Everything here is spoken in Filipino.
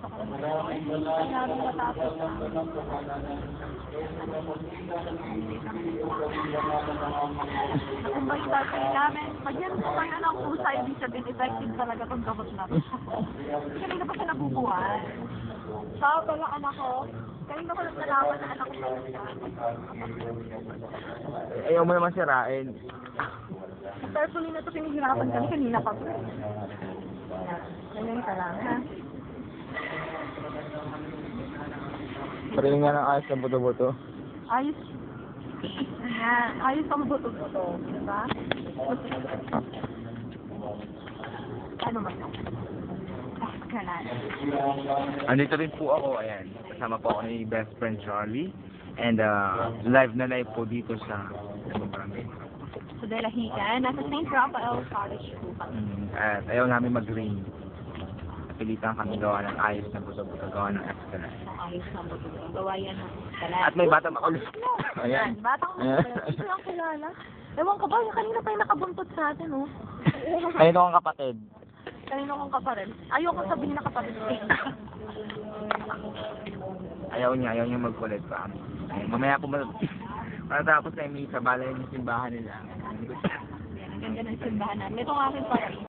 sa kanila. Kaya rin matapos na. Nakumbay tatay namin. Pag yan po kayo ng pusa, ibig sabihin effective talaga itong gamot na ito. Kanina pa siya nabubuhay. Siya pala anak ko. Kanina ko lang nalaman na anak ko pala siya. Ayaw mo naman sirain. Carefully na ito pinihirapan kami kanina pa po. Ganyan ka lang, ha? Parin nga ng ayos ng buto-buto. Ayos. Ayan. Ayos ang buto-buto. Diba? Ano ba ito? Kanan. Andito rin po ako, ayan. Kasama po ako ni best friend Charlie. And live na live po dito sa Barangay. Sa Delahican, nasa St. Raphael College po. At ayaw namin mag-rain. Napilitan kami gawa ng ayos na buto-buto, gawa ng extra. Ang ayos ng buto-buto. Gawa yan ng kalan. At may bata makulit. Ayan. Ayan. Batang makulit. Ito lang kilala. Ewan ka ba, kanina pa yung nakabuntot sa atin, oh. Kayo kong kapatid. Kanina kong kaparel. Ayoko sabihin na kapatid. Ayaw niya magkulit pa. Ay, mamaya po matatapos na yung misa, balay yung simbahan nila. Ang ganda ng simbahan namin. Ito ang aking parang.